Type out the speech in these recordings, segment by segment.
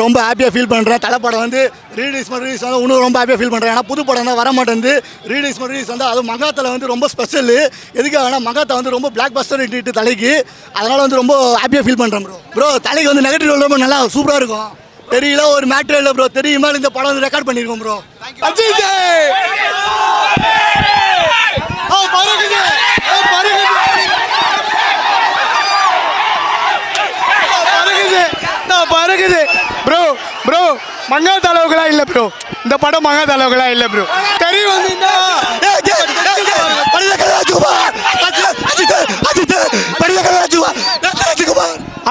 ரொம்ப ஹாப்பியாக ஃபீல் பண்ணுறேன். தலைப்படம் வந்து ரீலீஸ் வந்து இன்னும் ரொம்ப ஹாப்பியாக ஃபீல் பண்ணுறேன். ஏன்னா புது படம் தான் வர மாட்டேங்குது. ரீலீஸ் வந்து அது மங்காத்தில் வந்து ரொம்ப ஸ்பெஷல். எதுக்காகனா மங்காத்தா வந்து ரொம்ப பிளாக் பஸ்டர் இட்டு தலைக்கு, அதனால் வந்து ரொம்ப ஹாப்பியாக ஃபீல் பண்ணுறேன் ப்ரோ. தலைக்கு வந்து நெகட்டிவ் ரொம்ப நல்லா சூப்பராக இருக்கும். தெரியல ஒரு மேட்ரு இல்லை ப்ரோ. தெரியுமா இந்த படம் வந்து ரெக்கார்ட் பண்ணியிருக்கோம் ப்ரோ. பறகுது ப்ரோ. ப்ரோ மங்காத அளவுக்குலாம் இல்லை ப்ரோ. இந்த படம் மங்காத அளவுக்குலாம் இல்லை ப்ரோ. தெரியும் வந்து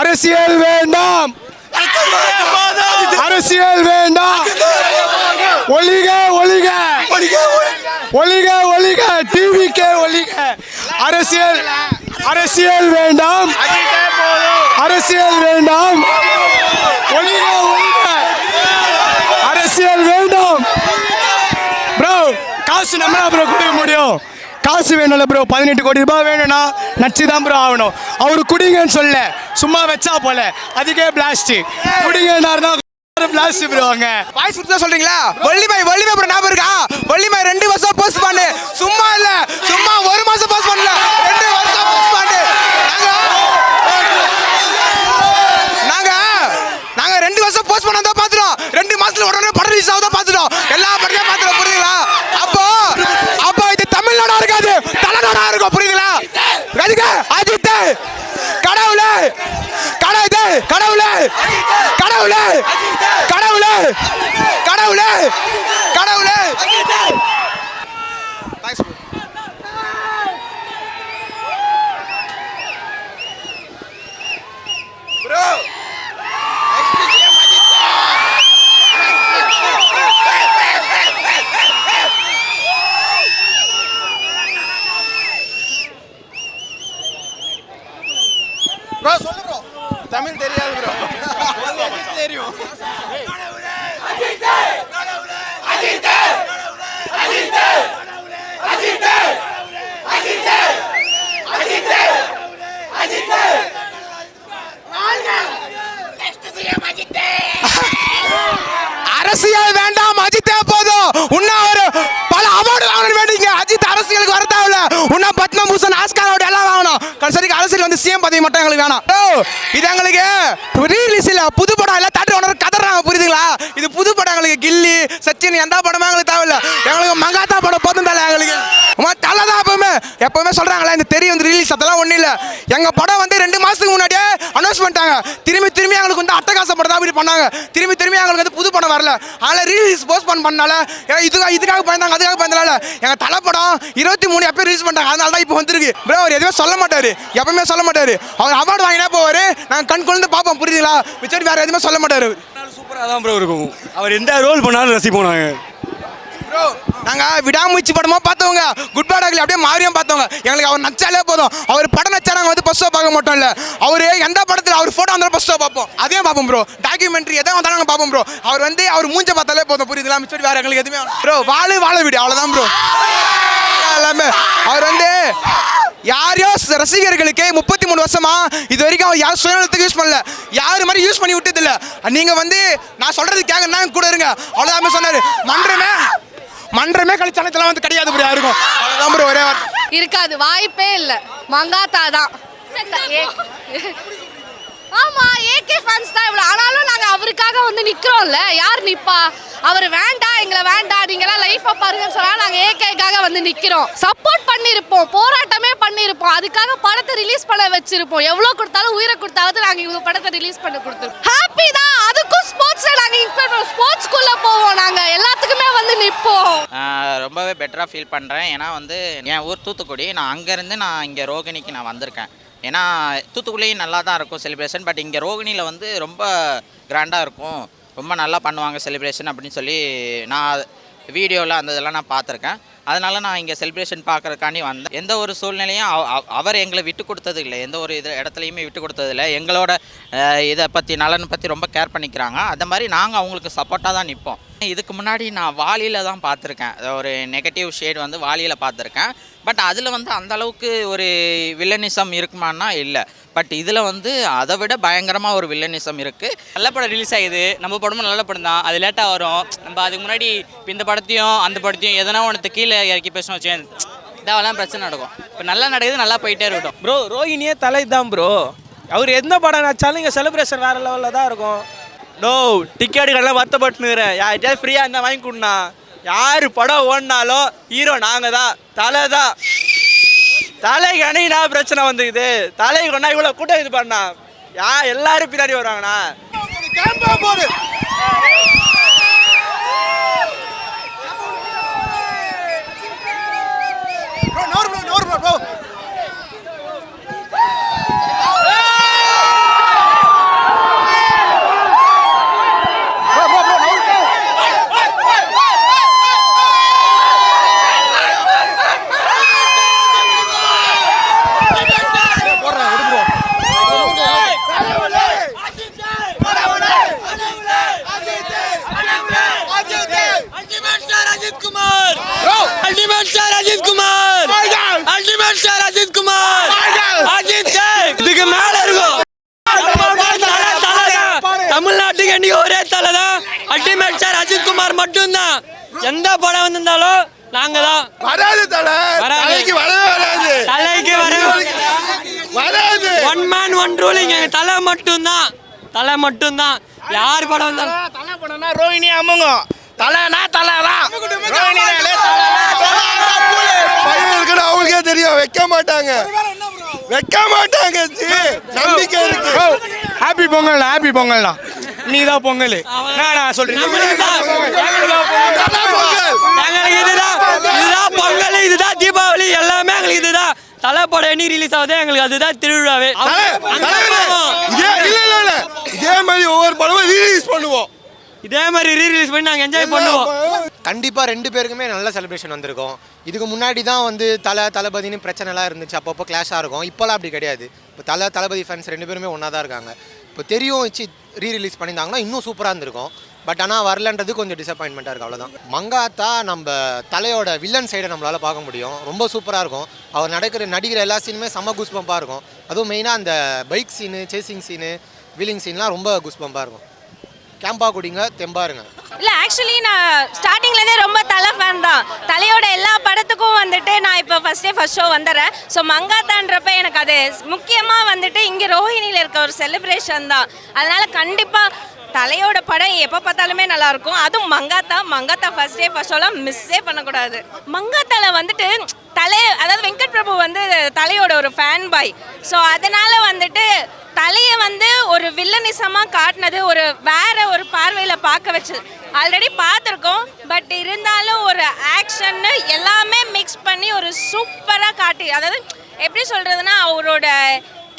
அரசியல் வேண்டாம், அரசியல் வேண்டாம், ஒளிக ஒளிக ஒளிக ஒளிக டிவிக்கே ஒளிக. அரசியல் அரசியல் வேண்டாம், அரசியல் வேண்டாம், ஒளிக ஒளிக அரசியல் வேண்டாம். ப்ரோ காசு நம்மளா ப்ரோ கொடுக்க முடியும்? காசு வேணும்ல ப்ரோ. 18 கோடி ரூபாய் வேணும்னா நச்சு தான் ப்ரோ ஆகணும். அவரு குடிங்கன்னு சொல்ல, சும்மா வச்சா போல அதுக்கே பிளாஸ்ட். குடிங்கன்னாருனா பிளாஸ்ட் ப்ரோ. அங்க வாய்ஸ் கொடுத்தா சொல்றீங்களா? வள்ளிபாய் வள்ளிபாய் ப்ரோ ஞாபகம் இருக்கா? வள்ளிபாய் 2 வருஷம் போஸ்ட் பண்ணு. சும்மா இல்ல, சும்மா 1 மாசம் போஸ்ட் பண்ணல, 2 வருஷம் போஸ்ட் பண்ணு. நாங்க 2 வருஷம் போஸ்ட் பண்ணாத பாத்துறோம். 2 மாசத்துல உடனே படம் ரிலீஸ் ஆகுதா பாத்துறோம். எல்லா படத்தையும் பாத்துறோம். புரியுதுங்களா? அப்போ இது தமிழ்நாடா இருக்காது, தலைநாடா இருக்கும். புரியுதுங்களா? அஜித் கடவுளே, கடவுளே, கடவுளே, கடவுளே, கடவுளே, கடவுளே, கடவுளே. ப்ரோ ப்ரோ சொல்லு ப்ரோ. தமிழ் தெரியாது ப்ரோ. தெரியும். அரசியல் வேண்டாம், அஜித்தே போதும். இன்னும் ஒரு பல அவார்டு வாங்கணும் வேண்டிங்க. அஜித் அரசியலுக்கு வர தேவையில்ல. இன்னும் பத்மபூஷன், ஆஸ்கார் அவார்டு எல்லாம் வாங்கணும். கடைசிக்கு அரசியல் வந்து சிஎம் பதவி மட்டும் எங்களுக்கு வேணாம். இது எங்களுக்கு ரீலீஸ் இல்ல, புது படம் எல்லாம் தேட்டர் ஓனர் கதறாங்க. புரியுதுங்களா? இது புது படம். எங்களுக்கு கில்லி சச்சின் எந்த படமே எங்களுக்கு தேவையில்ல. எங்களுக்கு மங்காத்தா படம் போதும் தலை. எங்களுக்கு தலைதான் எப்பவுமே சொல்றாங்களே இந்த தெரிய வந்து ரிலீஸ் அதெல்லாம் ஒன்றும் இல்லை. எங்க படம் வந்து 2 மாசத்துக்கு முன்னாடியே அனௌன்ஸ் பண்ணிட்டாங்க. திரும்பி எங்களுக்கு வந்து அட்டகாச படம் தான் இப்படி பண்ணாங்க. திரும்பி எங்களுக்கு வந்து புது படம் வரல. அதனால ரீலீஸ் போஸ்ட்போன் பண்ணால இதுக்காக பயந்தாங்க, அதுக்காக பயந்தால. எங்க தலை படம் 23 எப்போ ரிலீஸ் பண்ணாங்க. அதனால தான் இப்போ வந்துருக்கு ப்ரோ. அவர் எதுவுமே சொல்ல மாட்டாரு, எப்பவுமே சொல்ல மாட்டாரு. அவர் அவார்டு வாங்கினா போவாரு, நாங்கள் கண் கொண்டு பார்ப்போம். புரியுதுங்களா? மிச்சம் வேற எதுவுமே சொல்ல மாட்டாரு. சூப்பராக தான் ப்ரோ இருக்கும். அவர் எந்த ரோல் பண்ணாலும் ரசிப்போம் நாங்கள் ப்ரோ. நாங்கள் விடாமுயற்சி படமாக பார்த்தவங்க, குட் பேட் அக்லி அப்படியே மாறியும் பார்த்தவங்க. எங்களுக்கு அவர் நச்சாலே போதும். அவர் படம் நச்சா நாங்கள் வந்து ஃபர்ஸ்ட் ஷோ பார்க்க மாட்டோம். இல்லை அவர் எந்த படத்தில் அவர் ஃபோட்டோ வந்தாலும் ஃபர்ஸ்ட் ஷோ பார்ப்போம். அதையும் பார்ப்போம் ப்ரோ. டாக்குமெண்ட்ரி எதாவது வந்தாலும் நாங்கள் பார்ப்போம் ப்ரோ. அவர் வந்து அவர் மூஞ்ச பார்த்தாலே போதும். புரியுதுங்களா? மிச்சம் வேறு எங்களுக்கு எதுவுமே ப்ரோ. வாழ வீடு அவ்வளோதான் ப்ரோ. எல்லாமே அவர் வந்து யாரையோ ரசிகர்களுக்கு 33 வருஷமா இது வரைக்கும் அவர் யாரும் சுயநலத்துக்கு யூஸ் பண்ணல. யாரு மாதிரி யூஸ் பண்ணி விட்டது இல்லை. நீங்க வந்து நான் சொல்றது கேட்கறா கூட இருங்க. அவ்வளோதான் சொன்னாரு. மன்றமே கழிச்சாலத்தெல்லாம் வந்து கிடையாது ப்ரோ. யாருக்கும் அவ்வளோதான் ப்ரோ. ஒரே இருக்காது, வாய்ப்பே இல்லை. மங்காத்தா தான். ஆமா, ஏகே ஃபேன்ஸ் தான் இவ்வளோ. ஆனாலும் நாங்கள் அவருக்காக வந்து நிற்கிறோம்ல. யார் நிற்பா? அவர் வேண்டாம், எங்களை வேண்டாம், நீங்களாம் லைஃப்பை பாருங்கன்னு சொன்னால் நாங்கள் ஏகேக்காக வந்து நிற்கிறோம். சப்போர்ட் பண்ணியிருப்போம், போராட்டமே பண்ணியிருப்போம். அதுக்காக படத்தை ரிலீஸ் பண்ண வச்சிருப்போம். எவ்வளோ கொடுத்தாலும் உயிரை கொடுத்தாவது நாங்கள் இவங்க படத்தை ரிலீஸ் பண்ண கொடுத்துருப்போம். ஹாப்பி தான். அதுக்கும் ஸ்போர்ட்ஸில் நாங்கள் இன்ஸ்பயர் பண்ணுவோம். ஸ்போர்ட்ஸ்குள்ளே போவோம். நாங்கள் எல்லாத்துக்குமே வந்து நிற்போம். ரொம்பவே பெட்டராக ஃபீல் பண்ணுறேன். ஏன்னா வந்து என் ஊர் தூத்துக்குடி. நான் அங்கேருந்து நான் இங்கே ரோகிணிக்கு நான் வந்திருக்கேன். ஏன்னா தூத்துக்குடியும் நல்லா தான் இருக்கும் செலிப்ரேஷன். பட் இங்கே ரோகிணியில் வந்து ரொம்ப கிராண்டாக இருக்கும், ரொம்ப நல்லா பண்ணுவாங்க செலிப்ரேஷன் அப்படின்னு சொல்லி நான் வீடியோவில் அந்த இதெல்லாம் நான் பார்த்துருக்கேன். அதனால் நான் இங்கே செலிப்ரேஷன் பார்க்குறதுக்காண்டி வந்தேன். எந்த ஒரு சூழ்நிலையும் அவர் எங்களை விட்டு கொடுத்தது இல்லை. எந்த ஒரு இடத்துலையுமே விட்டு கொடுத்தது இல்லை. எங்களோட இதை பற்றி நலனை பற்றி ரொம்ப கேர் பண்ணிக்கிறாங்க. அந்த மாதிரி நாங்கள் அவங்களுக்கு சப்போர்ட்டாக தான் நிற்போம். இதுக்கு முன்னாடி நான் வாலியில் தான் பார்த்துருக்கேன். ஒரு நெகட்டிவ் ஷேட் வந்து வாலியில் பார்த்துருக்கேன். பட் அதில் வந்து அந்தளவுக்கு ஒரு வில்லனிசம் இருக்குமான்னா இல்லை. பட் இதில் வந்து அதை விட பயங்கரமாக ஒரு வில்லனிசம் இருக்குது. நல்ல படம் ரிலீஸ் ஆகுது, நம்ம படமும் நல்ல படம் தான், அது லேட்டாக வரும். நம்ம அதுக்கு முன்னாடி இப்போ இந்த படத்தையும் அந்த படத்தையும் எதனா ஒன்று கீழே இறக்கி பேசணும் வச்சேன், இதெல்லாம் பிரச்சனை நடக்கும். இப்போ நல்லா நடக்குது, நல்லா போயிட்டே இருக்கட்டும். ப்ரோ ரோஹினியே தலை தான் ப்ரோ. அவர் எந்த படம் நடிச்சாலும் இங்கே செலிப்ரேஷன் வேறு லெவலில் தான் இருக்கும். நோ டிக்கெட்டுக்கெல்லாம் வருத்தப்பட்டுனுக்கிறேன், யார்கிட்டயாவது ஃப்ரீயாக இருந்தால் வாங்கி கொடுண்ணா. யார் படம் ஓடினாலும் ஹீரோ நாங்கள் தான், தலை தான். தலைக்கு அணையினா பிரச்சனை வந்துக்குது, தலைக்கு ஒன்றா இவ்வளோ கூட்டம் இது பண்ணா எல்லாரும் பின்னாடி வருவாங்கண்ணா. இதுக்கு மேல இருக்கும். தமிழ்நாட்டுக்கு இன்னைக்கு ஒரே தலை தான், அல்டிமேட் ஸ்டார் அஜித் குமார் மட்டும்தான். எந்த படம் வந்திருந்தாலும் நாங்க தான். வராது தலை, தலைக்கு வரவே வராது, தலைக்கு வராது. ஒன் மேன் ஒன் ரூலிங், எங்க தலை மட்டும்தான், தலை மட்டும்தான். யார் படம் வந்தாலும் தலை படம்னா ரோஹினி அமுங்கும். தலைனா தலைதான், அவங்களுக்கே தெரியும். வைக்க மாட்டாங்க, வைக்க மாட்டாங்க. நம்பிக்கை இருக்கு. ஹாப்பி பொங்கல், ஹாப்பி பொங்கல்ண்ணா. நீ தான் பொங்கல். நான் சொல்றேன், இதுதான் பொங்கல், இதுதான் தீபாவளி, எல்லாமே எங்களுக்கு இதுதான். தலை படம் என்னைக்கு ரிலீஸ் ஆகுது எங்களுக்கு அதுதான் திருவிழாவே. இதே மாதிரி ஒவ்வொரு படமும் ரீலீஸ் பண்ணுவோம், இதே மாதிரி ரீரிலீஸ் பண்ணி நாங்கள் என்ஜாய் பண்ணுவோம். கண்டிப்பாக ரெண்டு பேருக்குமே நல்ல செலிப்ரேஷன் வந்திருக்கும். இதுக்கு முன்னாடி தான் வந்து தளபதினு பிரச்சனைலாம் இருந்துச்சு, அப்பப்போ கிளாஷாக இருக்கும். இப்போலாம் அப்படி கிடையாது. இப்போ தளபதி ஃபேன்ஸ் ரெண்டு பேருமே ஒன்றா தான் இருக்காங்க. இப்போ தெரியும் வச்சு ரீரிலீஸ் பண்ணியிருந்தாங்கன்னா இன்னும் சூப்பராக இருந்திருக்கும். பட் ஆனால் வரலன்றது கொஞ்சம் டிசப்பாயின்மெண்ட்டாக இருக்குது, அவ்வளோதான். மங்காத்தா நம்ம தலையோட வில்லன் சைடை நம்மளால் பார்க்க முடியும். ரொம்ப சூப்பராக இருக்கும். அவர் நடிக்கிற எல்லா சீனுமே செம்ம குஸ்பம்பாக இருக்கும். அதுவும் மெயினாக அந்த bike scene, chasing scene, wheeling சீன்லாம் ரொம்ப குஸ்பம்பாக இருக்கும். கேம்பா குடிங்க, தெம்பாருங்க. இல்லை ஆக்சுவலி நான் ஸ்டார்டிங்லேருந்தே ரொம்ப தலை ஃபேன் தான். தலையோட எல்லா படத்துக்கும் வந்துட்டு நான் இப்போ ஃபர்ஸ்ட் ஷோ வந்துடுறேன். ஸோ மங்காத்தான்றப்ப எனக்கு அது முக்கியமாக வந்துட்டு இங்கே ரோஹிணியில் இருக்க ஒரு செலிப்ரேஷன் தான். அதனால் கண்டிப்பாக தலையோட படம் எப்போ பார்த்தாலுமே நல்லாயிருக்கும். அதுவும் மங்காத்தா ஃபர்ஸ்ட் ஷோலாம் மிஸ்ஸே பண்ணக்கூடாது. மங்காத்தாவில் வந்துட்டு அதாவது வெங்கட் பிரபு வந்து தலையோட ஒரு ஃபேன் பாய். ஸோ அதனால் வந்துட்டு தலையை வந்து ஒரு வில்லனிசமாக காட்டினது ஒரு வேற ஒரு பார்வையில் பார்க்க வச்சு ஆல்ரெடி பார்த்துருக்கோம். பட் இருந்தாலும் ஒரு ஆக்ஷன்னு எல்லாமே மிக்ஸ் பண்ணி ஒரு சூப்பராக காட்டி, அதாவது எப்படி சொல்கிறதுனா அவரோட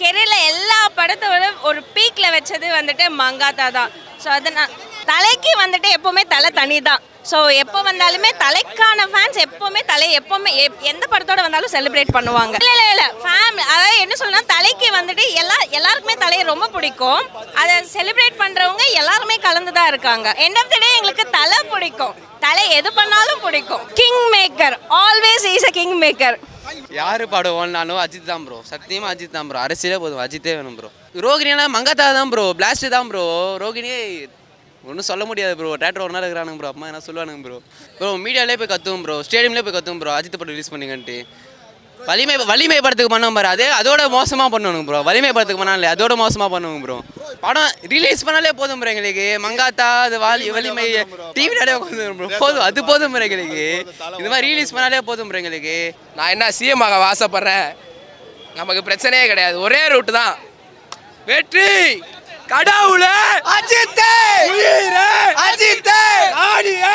கெரியரில் எல்லா படத்தோட ஒரு பீக்கில் வச்சது வந்துட்டு மங்காத்தா தான். ஸோ அதனால் தலைக்கு வந்துட்டு எப்போவுமே தலை தனி தான். ஸோ எப்போ வந்தாலுமே தலைக்கான ஃபேன்ஸ் எப்போவுமே எந்த படத்தோட வந்தாலும் செலிப்ரேட் பண்ணுவாங்க. இல்லை ஃபேமிலி, அதாவது என்ன சொல்லணும்னா தலைக்கு வந்துட்டு எல்லாருக்குமே தலையை ரொம்ப பிடிக்கும். அதை செலிப்ரேட் பண்ணுறவங்க எல்லாருமே கலந்து தான் இருக்காங்க. எண்ட் ஆஃப் த டே எங்களுக்கு தலை பிடிக்கும், தலை எது பண்ணாலும் பிடிக்கும். King maker, always is a king maker. யார் படம் ஓடனாலும் அஜித் தான் ப்ரோ, சத்தியமாக அஜித் தான் ப்ரோ. அரசியலே போதும், அஜித்தே வேணும் ப்ரோ. ரோகிணினா மங்காத்தா தான் ப்ரோ, பிளாஸ்ட் தான் ப்ரோ. ரோகிணியே ஒன்றும் சொல்ல முடியாது ப்ரோ. தேட்டர் ஒரு நாள் இருக்கிறானுங்க ப்ரோ, அம்மா என்ன சொல்லுவானுங்க ப்ரோ. மீடியாலே போய் கற்றுவோம் ப்ரோ, ஸ்டேடியம்லேயே போய் கற்றுவோம் ப்ரோ. அஜித் படம் ரிலீஸ் பண்ணிங்கன்ட்டு வலிமை படத்துக்கு பண்ணோம் பாரு, அதோட மோசமாக பண்ணணும் ப்ரோ. வலிமை படத்துக்கு பண்ணாலே அதோட மோசமாக பண்ணுவோம் ப்ரோ. படம் ரிலீஸ் பண்ணாலே போதும் ப்ரோ எங்களுக்கு. மங்காத்தா அது வலிமை டிவிலே உட்காந்து ப்ரோ, போதும், அது போதும் ப்ரோ எங்களுக்கு. இந்த மாதிரி ரிலீஸ் பண்ணாலே போதும் ப்ரோ எங்களுக்கு. நான் என்ன சிஎம் ஆக ஆசைப்படுறேன், நமக்கு பிரச்சனையே கிடையாது. ஒரே ரூட்டு தான், வெற்றி கடவுளே அஜித்தே, உயிரே அஜித்தே, ஆடியே